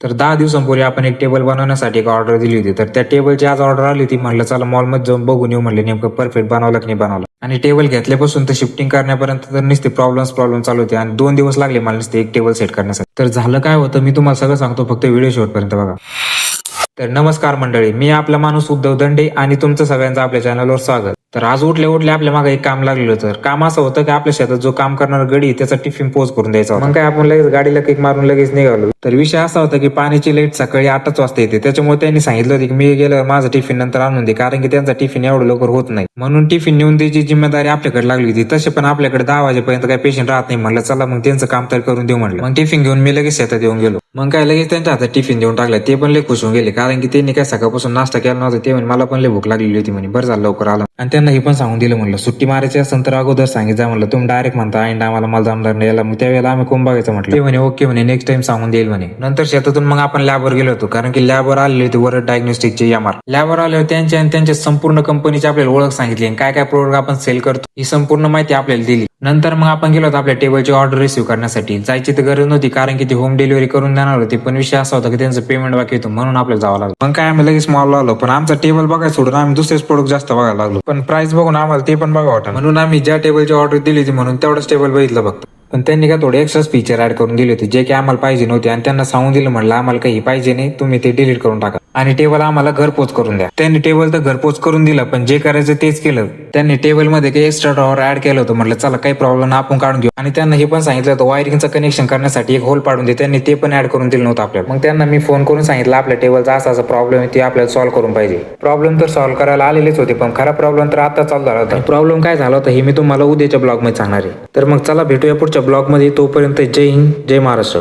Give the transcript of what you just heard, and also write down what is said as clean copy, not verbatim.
तर 10 दिवसांपूर्वी आपण एक टेबल बनवण्यासाठी एक ऑर्डर दिली होती. तर त्या टेबलची आज ऑर्डर आली होती. म्हटलं चला मॉलमध्ये जाऊन बघून येऊ, म्हटलं नेमकं परफेक्ट बनवलं की नाही बनवलं. आणि टेबल घेतल्यापासून तर शिफ्टिंग करण्यापर्यंत तर नुसते प्रॉब्लेम चालू होते आणि 2 दिवस लागले मला नुसते एक टेबल सेट करण्यासाठी. तर झालं काय होतं मी तुम्हाला सगळं सांगतो, फक्त व्हिडिओ शेवटपर्यंत बघा. तर नमस्कार मंडळी, मी आपला माणूस उद्धव दंडे आणि तुमचं सगळ्यांचं आपल्या चॅनलवर स्वागत. तर आज उठल्या आपल्या मागे एक काम लागलेलं. तर काम असं होतं की आपल्या शेतात जो काम करणारा गडी त्याचा टिफिन पोच करून द्यायचा होता. मग काय आपण लगेच गाडीला किक मारून लगेच निघालो. तर विषय असा होता की पाण्याची लाईट सकाळी 8च वाजता येते, त्याच्यामुळे त्यांनी सांगितलं होतं की मी गेलं माझं टिफिन नंतर आणून दे, कारण की त्यांचा टिफिन एवढं लवकर होत नाही. म्हणून टिफिन नेऊन द्यायची जिम्मेदारी आपल्याकडे लागली होती. तसे पण आपल्याकडे 10 वाजेपर्यंत काही पेशंट राहत नाही. म्हणलं चला मग त्यांचं काम तर करून देऊ म्हणलं. मग टिफिन घेऊन मी लगेच शेतात येऊन गेलो. मग काय लगेच त्यांच्या हातात टिफिन देऊन टाकला. ते पण लय खुश होऊन गेले, कारण की त्यांनी काय सकाळपासून नाश्ता केला नव्हता. ते म्हणे मला पण लय भूक लागलेली होती म्हणे, बरं झालं लवकर आलं. आणि त्यांना हे पण सांगून दिलं, म्हणलं सुट्टी मारायची असेल तर अगोदर सांगितलं, म्हणलं तुम्ही डायरेक्ट म्हणता ऐन टायमाला मला जमणार नाही याला, मग त्यावेळेला आम्ही कोण बघायचं म्हटलं. ते म्हणे ओके म्हणे, नेक्स्ट टाइम सांगून देईल म्हणे. नंतर शेतातून मग आपण लॅबवर गेलो होतो, कारण की लॅबवर आलेले होते वरद डायग्नोस्टिकचे एमआर. लॅबवर आले होते त्यांच्या आणि त्यांच्या संपूर्ण कंपनीची आपल्याला ओळख सांगितली आणि काय काय प्रोडक्ट आपण सेल करतो ही संपूर्ण माहिती आपल्याला दिली. नंतर मग आपण गेलो होतो आपल्या टेबलची ऑर्डर रिसिव्ह करण्यासाठी. जायची तर गरज नव्हती, कारण की ती होम डिलिव्हरी करून देणार होती, पण विषय असा होता की त्यांचं पेमेंट बाकी होतं, म्हणून आपल्याला जावं लागलं. मग काय आम्ही लगेच मॉलला आलो, पण आमचा टेबल बघायला सोडून आम्ही दुसरेच प्रोडक्ट जास्त बघायला लागलो. पण प्राइस बघून आम्हाला ते पण बघा वाटलं, म्हणून आम्ही ज्या टेबलची ऑर्डर दिली होती म्हणून तेवढंच टेबल बघितलं फक्त. पण त्यांनी काय थोडे एक्स्ट्रा फीचर ऍड करून दिले होते जे की आम्हाला पाहिजे नव्हते, आणि त्यांना सांगून दिलं म्हणलं आम्हाला काही पाहिजे नाही, तुम्ही ते डिलीट करून टाका आणि टेबल आम्हाला घरपोच करून द्या. त्यांनी टेबल तर घरपोच करून दिलं, पण जे करायचं तेच केलं. त्यांनी टेबल मध्ये काही एक्स्ट्रा ड्रॉवर ऍड केलं होतं. म्हटलं चला काही प्रॉब्लेम आपण काढून घेऊ. आणि त्यांना हे पण सांगितलं होतं वायरिंगचं कनेक्शन करण्यासाठी एक होल पाडून दे, त्यांनी ते पण ऍड करून दिलं नव्हतं आपल्याला. मग त्यांना मी फोन करून सांगितलं आपल्या टेबलचा असा प्रॉब्लेम आहे, ते आपल्याला सॉल्व्ह करून पाहिजे. प्रॉब्लेम तर सॉल्व्ह करायला आलेलेच होते, पण खरा प्रॉब्लेम तर आता चालू झाला होता. प्रॉब्लेम काय झाला होता हे मी तुम्हाला उद्याच्या ब्लॉग मध्ये सांगणार आहे. तर मग चला भेटूया पुढच्या ब्लॉग मध्ये. तोपर्यंत जय हिंद, जय महाराष्ट्र.